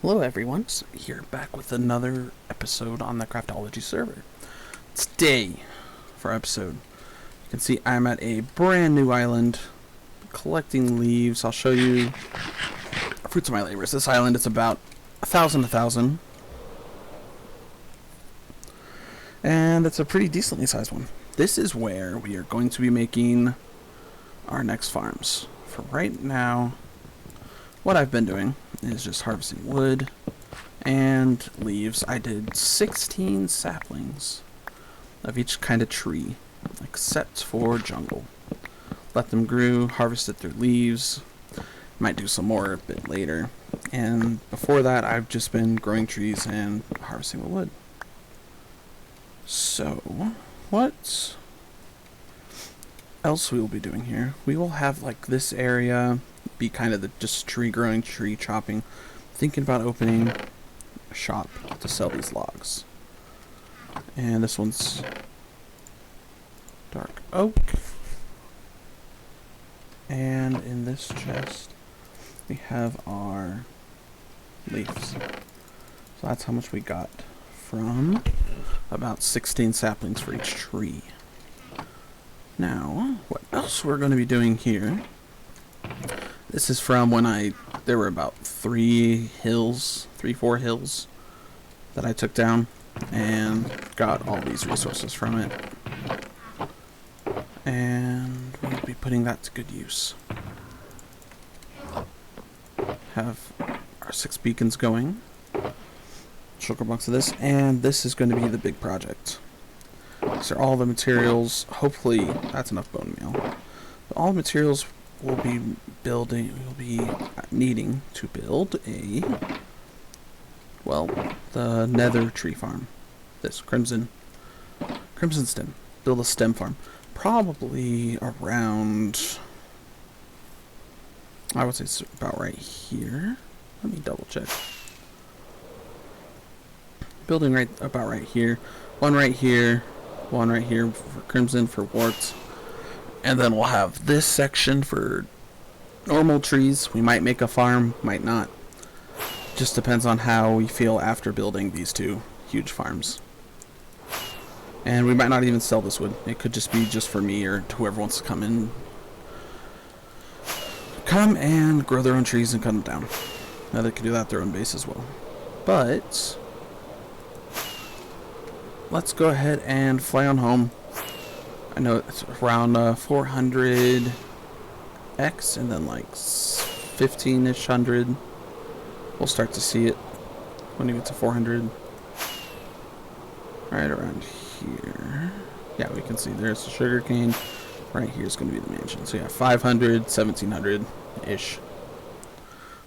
Hello everyone, so here back with another episode on the Craftology server. Today, for our episode, you can see I'm at a brand new island, collecting leaves. I'll show you fruits of my labors. This island is about 1,000, and it's a pretty decently sized one. This is where we are going to be making our next farms. For right now, what I've been doing is just harvesting wood and leaves. I did 16 saplings of each kind of tree, except for jungle. Let them grow, harvested their leaves. Might do some more a bit later. And before that, I've just been growing trees and harvesting the wood. So, what else we will be doing here? We will have like this area be kind of the just tree growing, tree chopping. Thinking about opening a shop to sell these logs. And this one's dark oak. And in this chest we have our leaves. So that's how much we got from about 16 saplings for each tree. Now, what else we're going to be doing here, this is from when there were about 4 hills that I took down and got all these resources from it. And we'll be putting that to good use. Have our 6 beacons going. Sugar box of this, and this is going to be the big project. These are all the materials. Hopefully that's enough bone meal. But all the materials we'll be needing to build the nether tree farm. This crimson stem. Build a stem farm. Probably around, I would say it's about right here. Let me double check. Building about right here. One right here for crimson, for warts. And then we'll have this section for normal trees. We might make a farm, might not. Just depends on how we feel after building these 2 huge farms. And we might not even sell this wood. It could just be just for me or whoever wants to come and grow their own trees and cut them down. Now they can do that at their own base as well. But let's go ahead and fly on home. I know it's around 400x and then like 15-ish hundred. We'll start to see it when you get to 400. Right around here. Yeah, we can see there's the sugar cane. Right here is going to be the mansion. So yeah, 500, 1700-ish.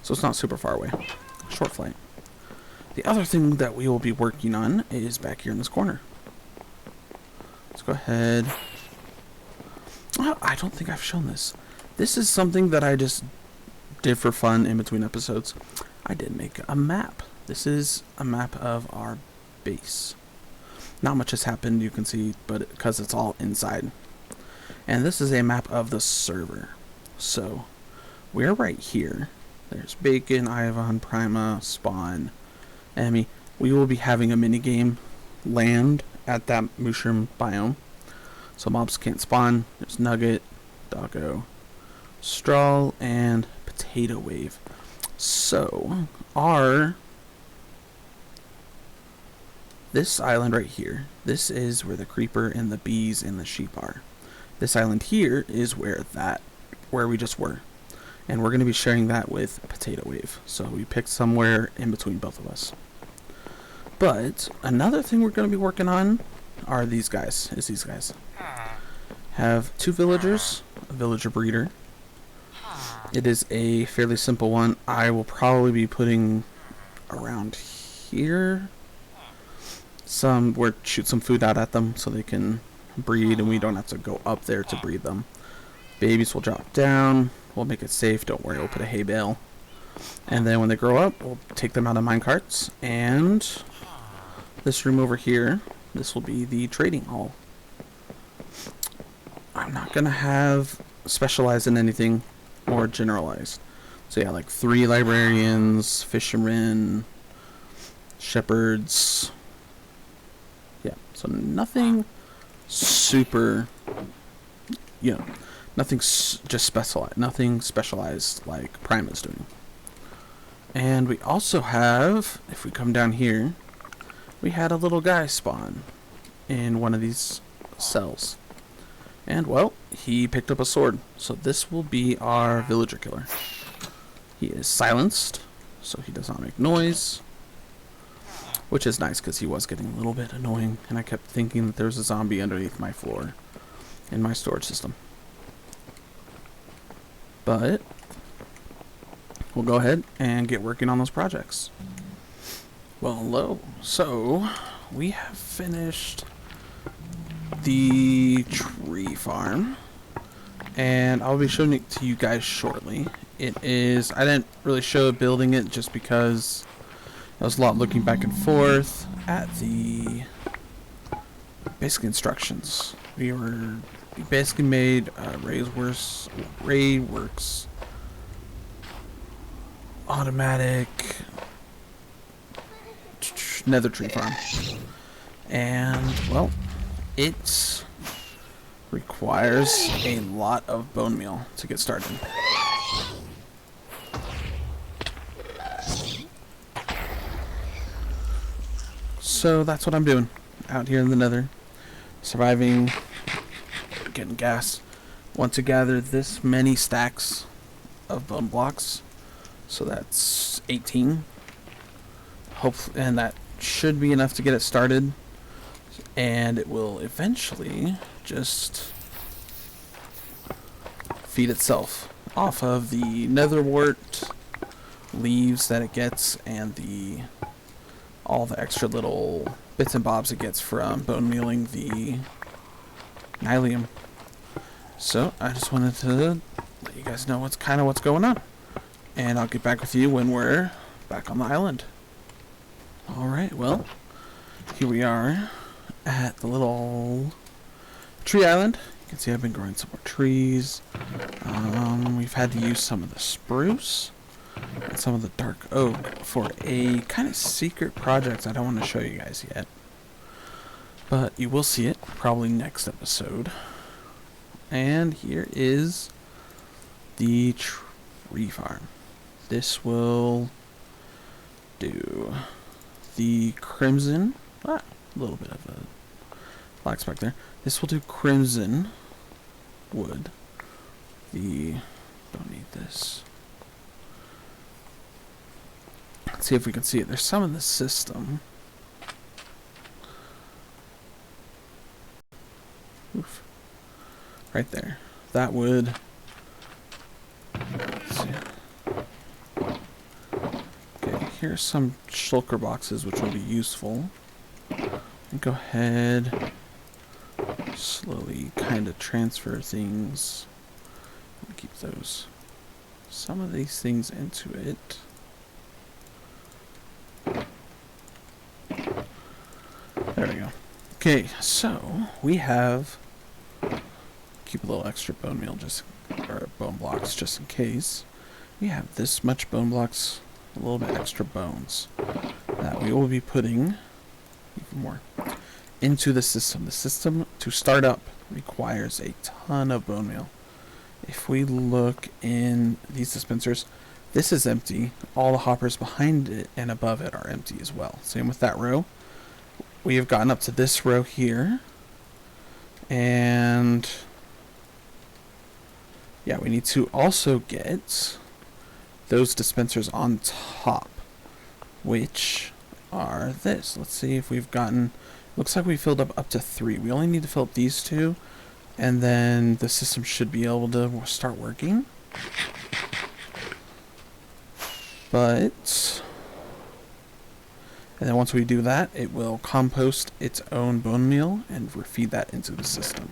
So it's not super far away. Short flight. The other thing that we will be working on is back here in this corner. Let's go ahead. Oh, I don't think I've shown this. This is something that I just did for fun in between episodes. I did make a map. This is a map of our base. Not much has happened, you can see, but because it's all inside. And this is a map of the server. So, we're right here. There's Bacon, Ivan, Prima, Spawn, Emmy. We will be having a minigame land at that mushroom biome. So mobs can't spawn. There's Nugget, Doggo, Straw, and Potato Wave. So, this island right here, this is where the creeper and the bees and the sheep are. This island here is where we just were. And we're going to be sharing that with Potato Wave. So we picked somewhere in between both of us. But another thing we're going to be working on are these guys. Have 2 villagers, a villager breeder. It is a fairly simple one. I will probably be putting around here shoot some food out at them so they can breed and we don't have to go up there to breed them. Babies will drop down. We'll make it safe. Don't worry, we'll put a hay bale. And then when they grow up, we'll take them out of mine carts. And this room over here, this will be the trading hall. I'm not going to have specialized in anything more generalized. So yeah, like 3 librarians, fishermen, shepherds. Yeah, so nothing super, you know, nothing just specialized, nothing specialized like Prime is doing. And we also have, if we come down here, we had a little guy spawn in one of these cells. And, well, he picked up a sword. So this will be our villager killer. He is silenced, so he does not make noise. Which is nice, because he was getting a little bit annoying. And I kept thinking that there was a zombie underneath my floor in my storage system. But we'll go ahead and get working on those projects. Well, hello. So, we have finished the tree farm, and I'll be showing it to you guys shortly. It is, I didn't really show building it just because there was a lot looking back and forth at the basic instructions. We basically made raid works automatic nether tree farm, and well, it requires a lot of bone meal to get started. So that's what I'm doing out here in the nether, surviving, getting gas. Want to gather this many stacks of bone blocks, so that's 18. Hopefully, and that should be enough to get it started, and it will eventually just feed itself off of the netherwort leaves that it gets and all the extra little bits and bobs it gets from bone mealing the nylium. So I just wanted to let you guys know what's going on, and I'll get back with you when we're back on the island. Alright, well, here we are at the little tree island. You can see I've been growing some more trees. We've had to use some of the spruce and some of the dark oak for a kind of secret project I don't want to show you guys yet. But you will see it probably next episode. And here is the tree farm. This will do the crimson. A little bit of a black spec there. This will do crimson wood. Don't need this. Let's see if we can see it. There's some in the system. Oof. Right there. That would. Let's see. Okay, here's some shulker boxes which will be useful. And go ahead, slowly kind of transfer things. Keep some of these things into it. There we go. Okay, so we have, keep a little extra bone meal or bone blocks just in case. We have this much bone blocks, a little bit extra bones that we will be putting even more into the system. The system to start up requires a ton of bone meal. If we look in these dispensers, this is empty. All the hoppers behind it and above it are empty as well. Same with that row. We have gotten up to this row here. And yeah, we need to also get those dispensers on top, which are this. Let's see if we've gotten, looks like we filled up to 3. We only need to fill up these 2, and then the system should be able to start working. But, and then once we do that, it will compost its own bone meal and feed that into the system.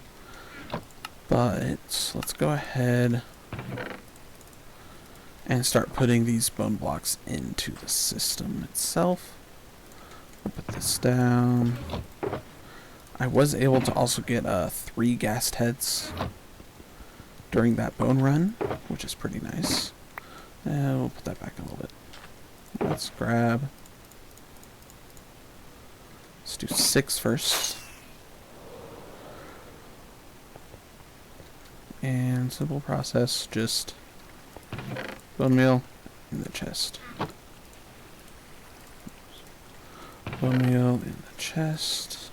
But let's go ahead and start putting these bone blocks into the system itself. I'll put this down. I was able to also get 3 ghast heads during that bone run, which is pretty nice. We'll put that back a little bit. Let's grab. Let's do 6 first. And simple process, just bone meal in the chest. Bone meal in the chest.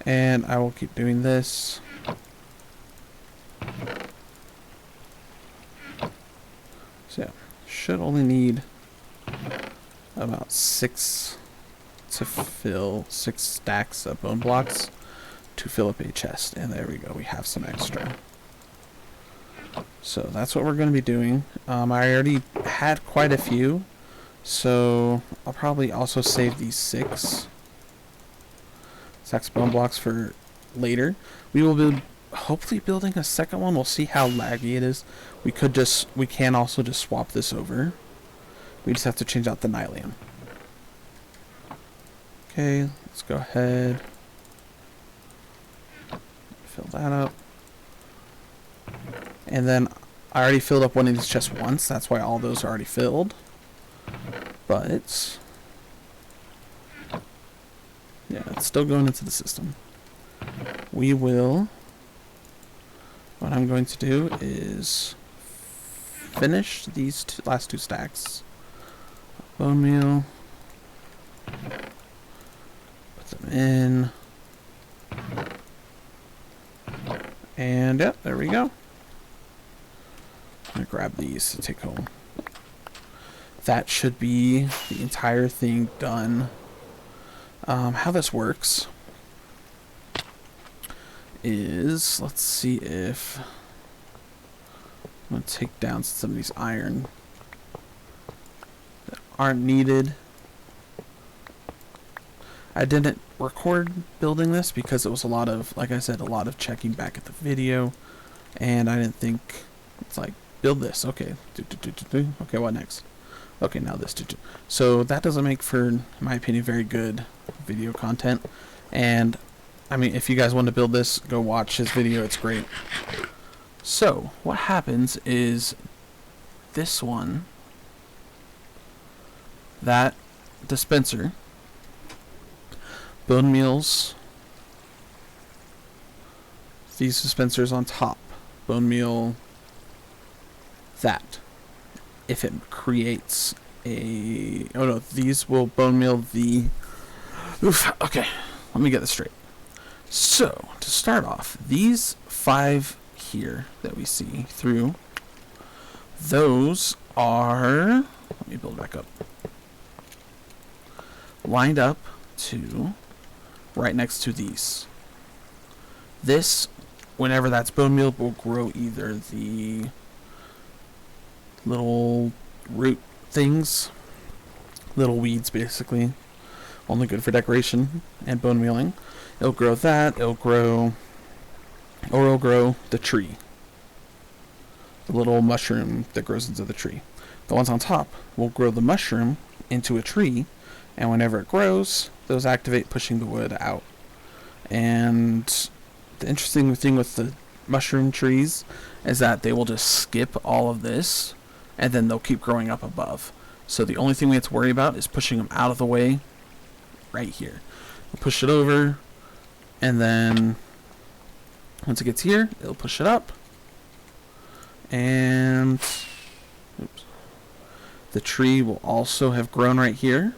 And I will keep doing this. So yeah, should only need about 6 to fill 6 stacks of bone blocks to fill up a chest. And there we go, we have some extra. So that's what we're going to be doing. I already had quite a few, so I'll probably also save these 6 stacks of bone blocks for later. We will be hopefully building a second one. We'll see how laggy it is. We can also just swap this over. We just have to change out the nylium. Okay, let's go ahead. Fill that up. And then I already filled up one of these chests once. That's why all those are already filled. But yeah, it's still going into the system. We will. What I'm going to do is finish these last 2 stacks. Bone meal. Put them in. And yep, there we go. I'm going to grab these to take home. That should be the entire thing done. How this works is, let's see if I'm going to take down some of these iron that aren't needed. I didn't record building this because it was a lot of, like I said, a lot of checking back at the video, and I didn't think it's like build this. Okay, okay, what next? Okay, now this. So that doesn't make for, in my opinion, very good video content. And I mean, if you guys want to build this, go watch his video. It's great. So what happens is this one, that dispenser, bone meals, these dispensers on top, bone meal, that. If it creates a, oh no, these will bone meal the, oof, okay, let me get this straight. So, to start off, these 5 here that we see through, those are, let me build back up, lined up to right next to these. This, whenever that's bone meal, will grow either the little root things, little weeds basically, only good for decoration and bone mealing. It'll grow that, it'll grow the tree, the little mushroom that grows into the tree. The ones on top will grow the mushroom into a tree, and whenever it grows, those activate pushing the wood out. And the interesting thing with the mushroom trees is that they will just skip all of this, and then they'll keep growing up above. So the only thing we have to worry about is pushing them out of the way right here. We'll push it over, and then once it gets here, it'll push it up, and oops, the tree will also have grown right here.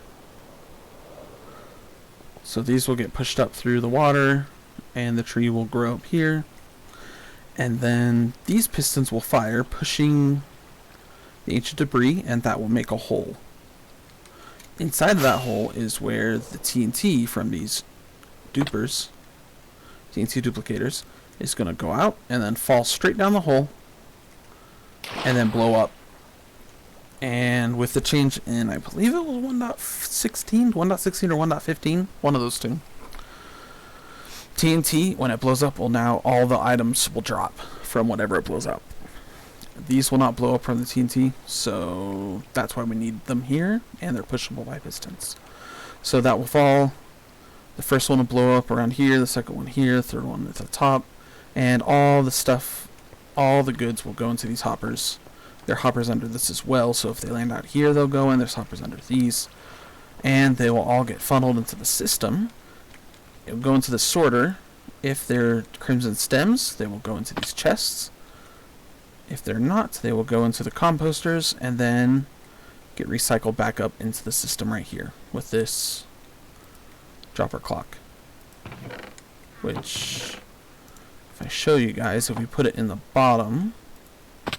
So these will get pushed up through the water, and the tree will grow up here. And then these pistons will fire, pushing the ancient debris, and that will make a hole. Inside of that hole is where the TNT from these dupers, TNT duplicators, is going to go out and then fall straight down the hole and then blow up. And with the change in, I believe it was 1.16 or 1.15, one of those two, TNT, when it blows up, will now, all the items will drop from whatever it blows up. These will not blow up from the TNT, so that's why we need them here, and they're pushable by pistons. So that will fall. The first one will blow up around here, the second one here, the third one at the top, And all the stuff, all the goods will go into these hoppers. There are hoppers under this as well, so if they land out here, they'll go in. There's hoppers under these. And they will all get funneled into the system. It will go into the sorter. If they're crimson stems, they will go into these chests. If they're not, they will go into the composters and then get recycled back up into the system right here with this dropper clock. Which, if I show you guys, if we put it in the bottom, you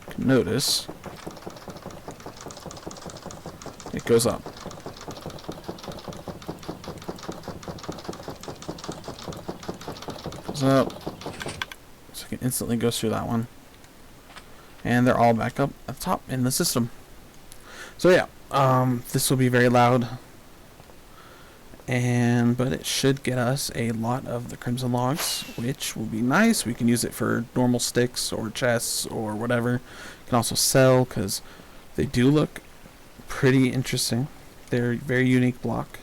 can notice it goes up. Goes up. So it instantly goes through that one. And they're all back up at the top in the system. So yeah, this will be very loud. But it should get us a lot of the crimson logs, which will be nice. We can use it for normal sticks or chests or whatever. You can also sell because they do look pretty interesting. They're a very unique block.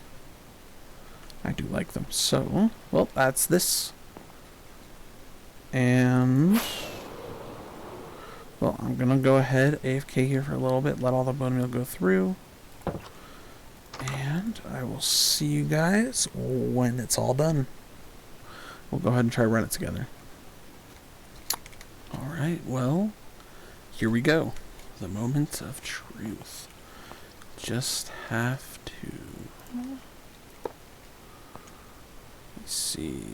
I do like them. So, well, that's this. And, well, I'm going to go ahead, AFK here for a little bit, let all the bone meal go through. And I will see you guys when it's all done. We'll go ahead and try to run it together. Alright, well, here we go. The moment of truth. Just have to... Let's see...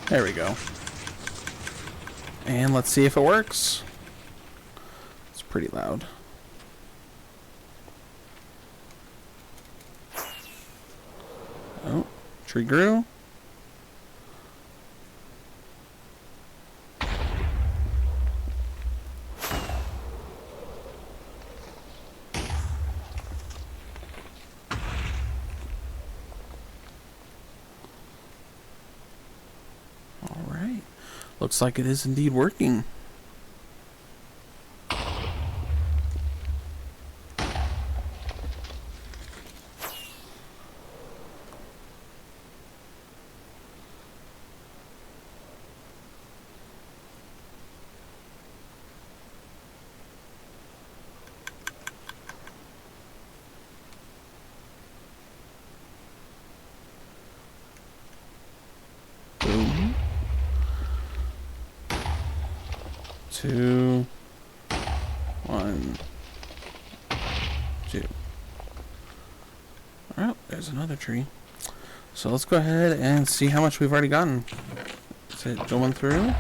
There we go. And let's see if it works. It's pretty loud. Oh, tree grew. Looks like it is indeed working. Boom. 2, 1, 2. Alright, there's another tree. So let's go ahead and see how much we've already gotten. Is it going through?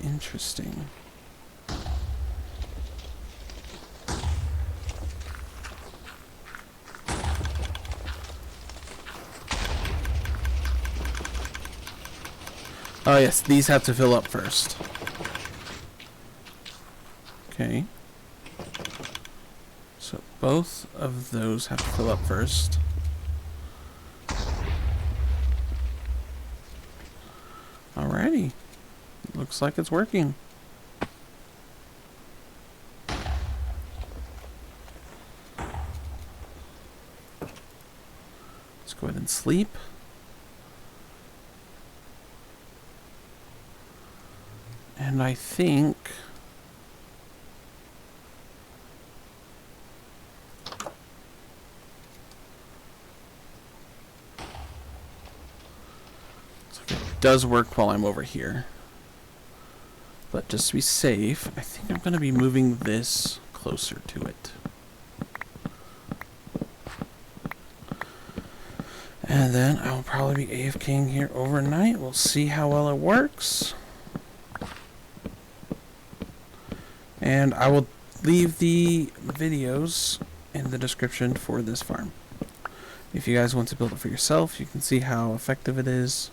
Interesting. Oh yes, these have to fill up first. Okay. So both of those have to fill up first. Alrighty. Looks like it's working. Let's go ahead and sleep. And I think it does work while I'm over here. But just to be safe, I think I'm going to be moving this closer to it. And then I'll probably be AFKing here overnight. We'll see how well it works. And I will leave the videos in the description for this farm. If you guys want to build it for yourself, you can see how effective it is.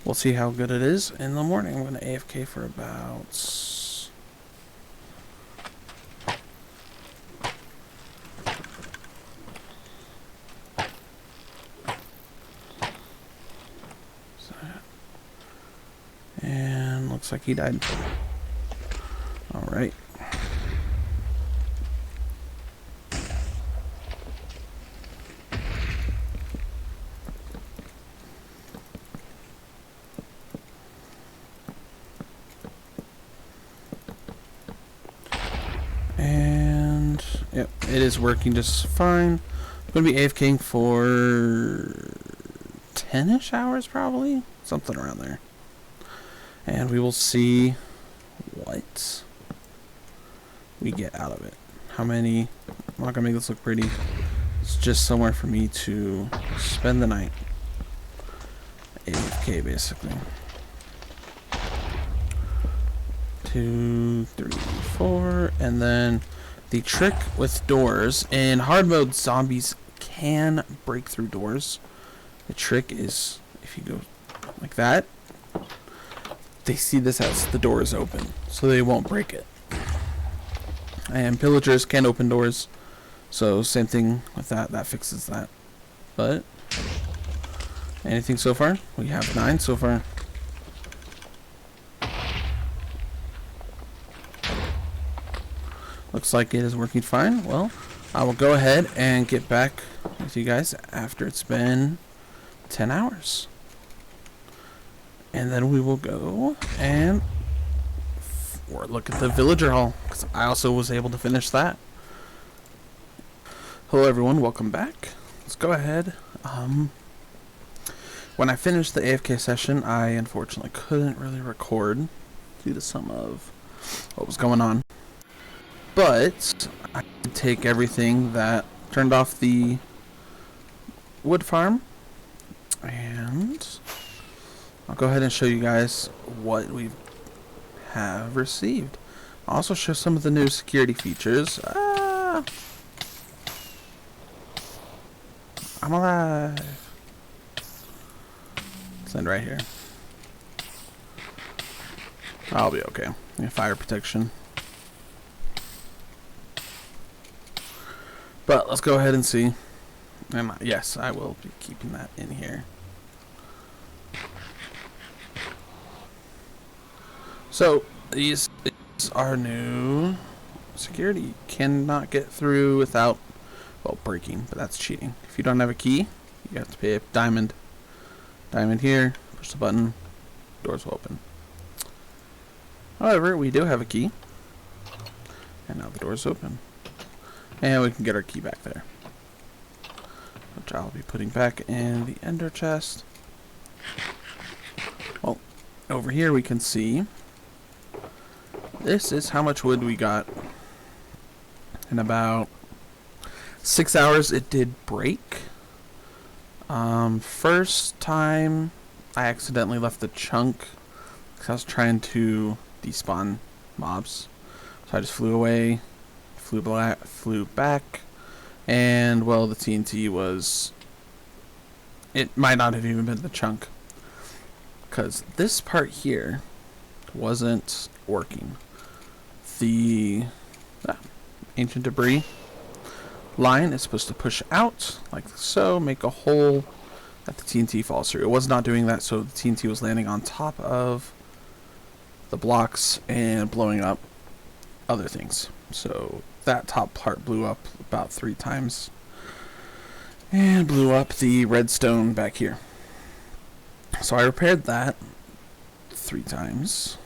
We'll see how good it is in the morning. I'm going to AFK for about... And looks like he died. Alright. And yep, it is working just fine. I'm going to be AFKing for 10-ish hours probably. Something around there. And we will see what we get out of it. How many... I'm not going to make this look pretty. It's just somewhere for me to spend the night. AFK basically. 2, 3, 4, and then the trick with doors in hard mode, zombies can break through doors. The trick is if you go like that, they see this as the door is open, so they won't break it. And pillagers can open doors, so same thing with that. That fixes that. But anything so far? We have 9 so far. Looks like it is working fine. Well, I will go ahead and get back with you guys after it's been 10 hours. And then we will go and look at the villager hall, because I also was able to finish that. Hello everyone, welcome back. Let's go ahead. When I finished the AFK session, I unfortunately couldn't really record due to some of what was going on. But I did take everything that turned off the wood farm, and I'll go ahead and show you guys what we have received. I'll also show some of the new security features. I'm alive. Let's end right here. I'll be okay. Fire protection. But let's go ahead and see. And yes, I will be keeping that in here. So these are new security. You cannot get through without, well, breaking, but that's cheating. If you don't have a key, you have to pay a diamond. Diamond here, push the button, doors will open. However, we do have a key, and now the door's open. And we can get our key back there, which I'll be putting back in the ender chest. Well, over here we can see this is how much wood we got. In about 6 hours it did break. First time I accidentally left the chunk because I was trying to despawn mobs. So I just flew away, flew back, and well, the TNT was... It might not have even been the chunk, because this part here wasn't working. The ancient debris line is supposed to push out like so, make a hole that the TNT falls through. It was not doing that, so the TNT was landing on top of the blocks and blowing up other things. So that top part blew up about 3 times and blew up the redstone back here. So I repaired that 3 times.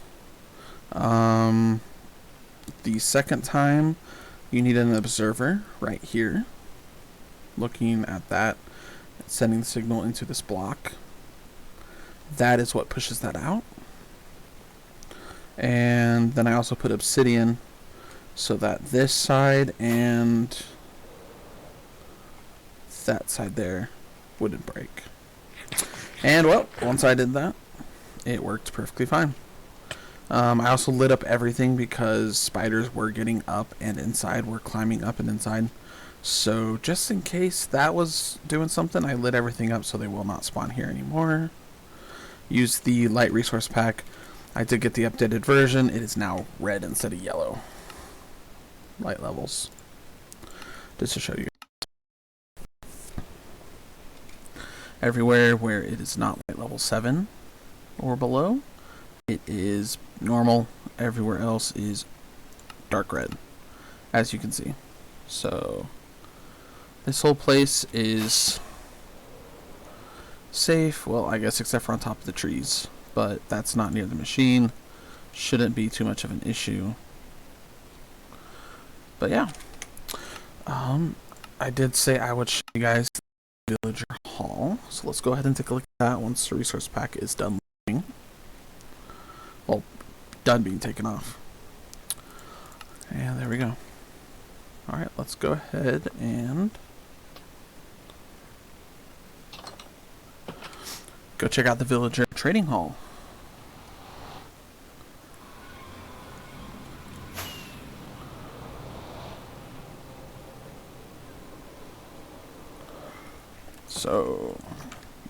The second time you need an observer right here looking at that, sending the signal into this block. That is what pushes that out. And then I also put obsidian so that this side and that side there wouldn't break. And well, once I did that, it worked perfectly fine. I also lit up everything because spiders were getting up and inside, were climbing up and inside. So just in case that was doing something, I lit everything up so they will not spawn here anymore. use the light resource pack. I did get the updated version. It is now red instead of yellow. Light levels. Just to show you. Everywhere where it is not light level 7 or below, it is normal. Everywhere else is dark red, as you can see. So this whole place is safe. Well, I guess except for on top of the trees, but that's not near the machine. Shouldn't be too much of an issue. But yeah, I did say I would show you guys the villager hall, so let's go ahead and take a look at that once the resource pack is done loading. Well, done being taken off. And there we go. Alright, let's go ahead and go check out the villager trading hall. So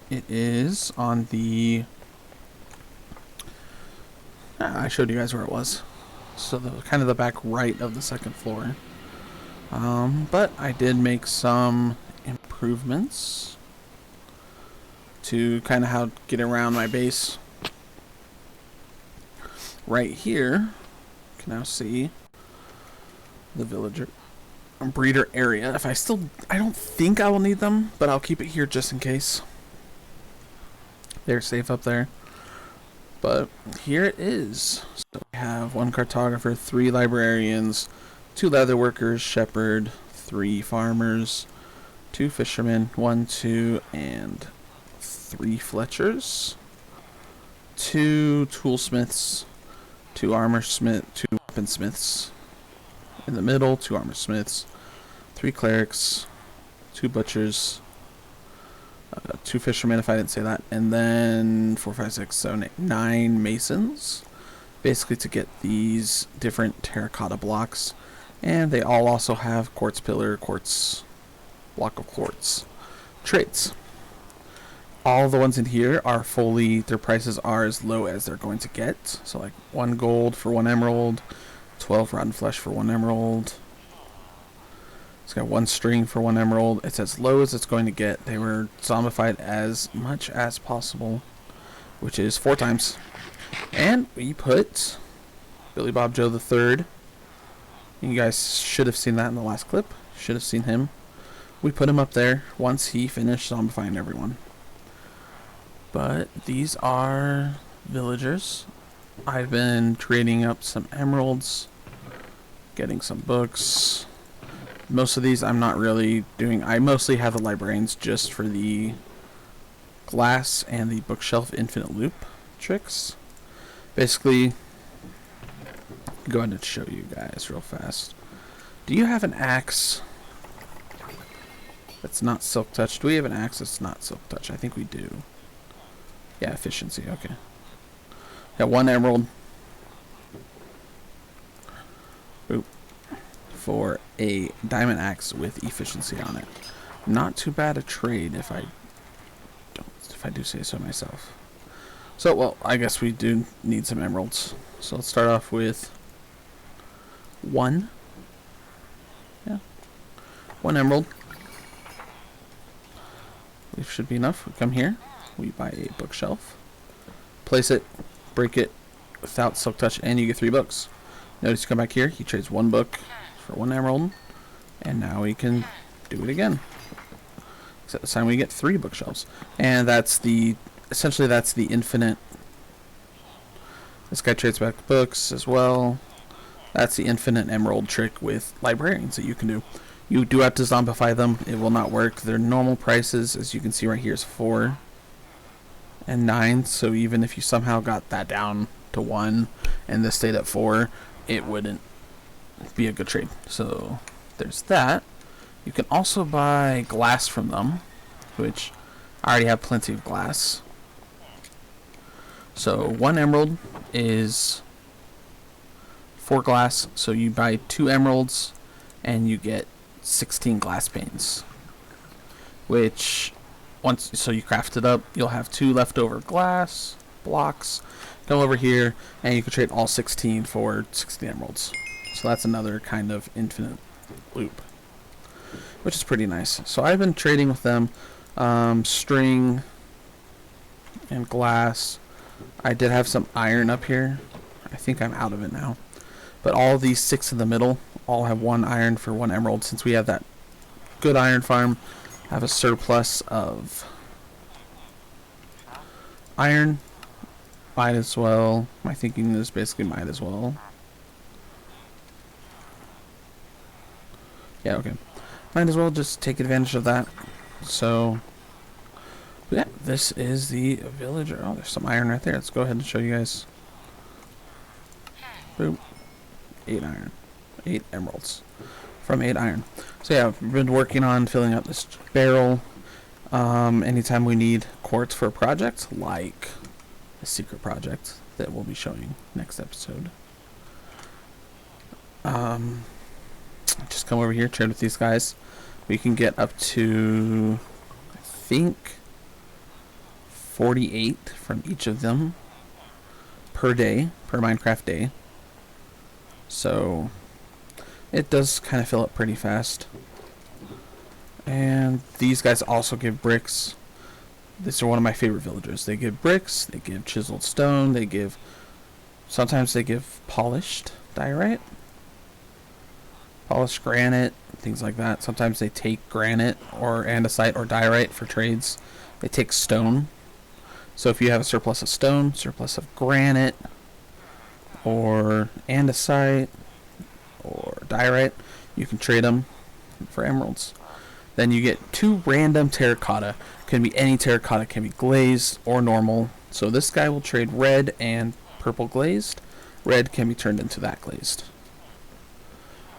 it is on the I showed you guys where it was. So the kind of the back right of the second floor. But I did make some improvements to kind of how to get around my base. Right here, you can now see the villager breeder area. I don't think I will need them, but I'll keep it here just in case. They're safe up there. But here it is. So we have 1 cartographer, 3 librarians, 2 leather workers, shepherd, 3 farmers, 2 fishermen, 1, 2, and 3 fletchers, 2 toolsmiths, 2 armorsmith, 2 weaponsmiths. In the middle, 2 armorsmiths, 3 clerics, 2 butchers, 2 fishermen, if I didn't say that, and then 4, 5, 6, 7, 8, 9 masons, basically to get these different terracotta blocks. And they all also have quartz pillar, quartz block of quartz trades. All the ones in here are fully, their prices are as low as they're going to get. So like 1 gold for 1 emerald, 12 rotten flesh for 1 emerald. It's got 1 string for 1 emerald. It's as low as it's going to get. They were zombified as much as possible, which is 4 times. And we put Billy Bob Joe the Third. You guys should have seen that in the last clip. Should have seen him. We put him up there once he finished zombifying everyone. But these are villagers. I've been trading up some emeralds, getting some books. Most of these I'm not really doing. I mostly have the librarians just for the glass and the bookshelf infinite loop tricks. Basically, go ahead and show you guys real fast. Do you have an axe that's not silk touch? Do we have an axe that's not silk touch? I think we do. Yeah, efficiency, okay. Got 1 emerald. Oop. For a diamond axe with efficiency on it. Not too bad a trade if I do say so myself. So, well, I guess we do need some emeralds. So let's start off with 1. Yeah. 1 emerald. It should be enough. We come here. We buy a bookshelf. Place it. Break it without silk touch, and you get 3 books. Notice you come back here. He trades 1 book for 1 emerald. And now we can do it again. Except this time we get 3 bookshelves. And that's the... essentially that's the infinite. This guy trades back books as well. That's the infinite emerald trick with librarians that you can do. You do have to zombify them. It will not work. Their normal prices, as you can see right here, is 4 and 9. So even if you somehow got that down to 1 and this stayed at 4, it wouldn't be a good trade. So there's that. You can also buy glass from them, which I already have plenty of glass. So 1 emerald is 4 glass, so you buy 2 emeralds and you get 16 glass panes, which so you craft it up, you'll have 2 leftover glass, blocks. Come over here, and you can trade all 16 for 16 emeralds. So that's another kind of infinite loop, which is pretty nice. So I've been trading with them, string and glass. I did have some iron up here. I think I'm out of it now. But all these 6 in the middle all have 1 iron for 1 emerald. Since we have that good iron farm, I have a surplus of iron. Might as well. My thinking is basically might as well. Yeah, okay. Might as well just take advantage of that. So, yeah, this is the villager. Oh, there's some iron right there. Let's go ahead and show you guys. Boom. 8 iron. 8 emeralds from 8 iron. So yeah, we've been working on filling up this barrel. Anytime we need quartz for a project, like a secret project that we'll be showing next episode. Just come over here, trade with these guys. We can get up to, I think, 48 from each of them per day, per Minecraft day. So it does kind of fill up pretty fast. And these guys also give bricks. These are one of my favorite villagers. They give bricks, they give chiseled stone, they give, sometimes they give polished diorite, polished granite, things like that. Sometimes they take granite or andesite or diorite for trades. They take stone. So if you have a surplus of stone, surplus of granite, or andesite, or diorite, you can trade them for emeralds. Then you get 2 random terracotta. Can be any terracotta, can be glazed or normal. So this guy will trade red and purple glazed. Red can be turned into that glazed.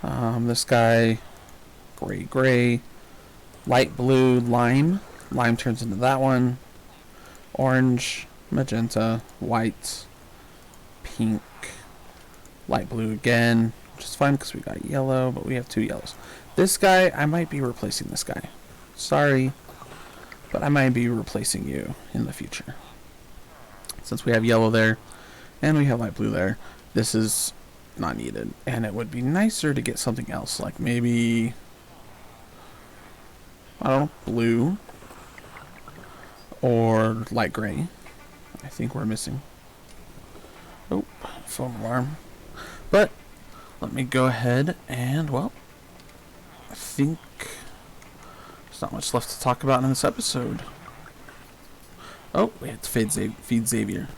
This guy, gray, light blue, lime. Lime turns into that one. Orange, magenta, white, pink, light blue again, which is fine because we got yellow, but we have 2 yellows. This guy, I might be replacing this guy. Sorry, but I might be replacing you in the future. Since we have yellow there, and we have light blue there, this is not needed. And it would be nicer to get something else, like maybe, I don't know, blue, or light gray. I think we're missing. Oh, phone alarm. But let me go ahead and, well, I think there's not much left to talk about in this episode. Oh, we have to feed Xavier.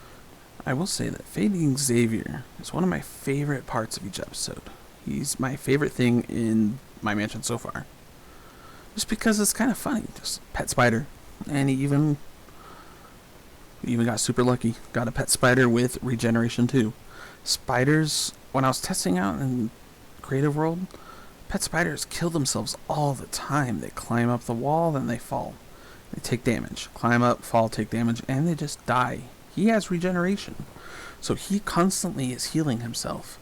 I will say that feeding Xavier is one of my favorite parts of each episode. He's my favorite thing in my mansion so far. Just because it's kind of funny. Just pet spider. And he even got super lucky. Got a pet spider with regeneration too. Spiders, when I was testing out in Creative World, pet spiders kill themselves all the time. They climb up the wall, then they fall. They take damage. Climb up, fall, take damage, and they just die. He has regeneration. So he constantly is healing himself.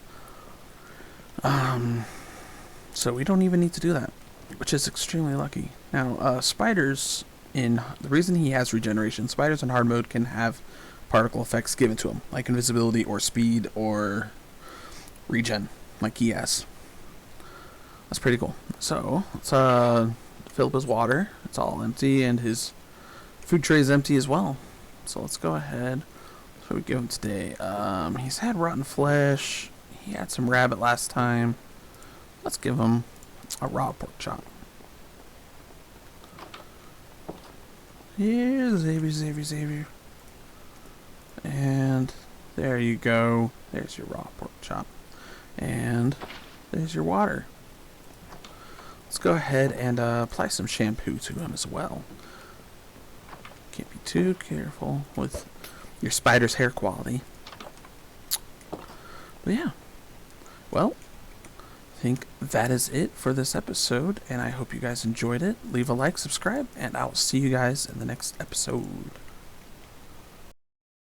So we don't even need to do that, which is extremely lucky. Now, spiders, the reason he has regeneration, spiders in hard mode can have particle effects given to him, like invisibility or speed or regen, like he has. That's pretty cool. So let's fill up his water. It's all empty, and his food tray is empty as well. So let's go ahead. What we give him today? He's had rotten flesh. He had some rabbit last time. Let's give him a raw pork chop. Here's Xavier. And there you go. There's your raw pork chop. And there's your water. Let's go ahead and apply some shampoo to him as well. Can't be too careful with your spider's hair quality. But yeah. Well, I think that is it for this episode, and I hope you guys enjoyed it. Leave a like, subscribe, and I'll see you guys in the next episode.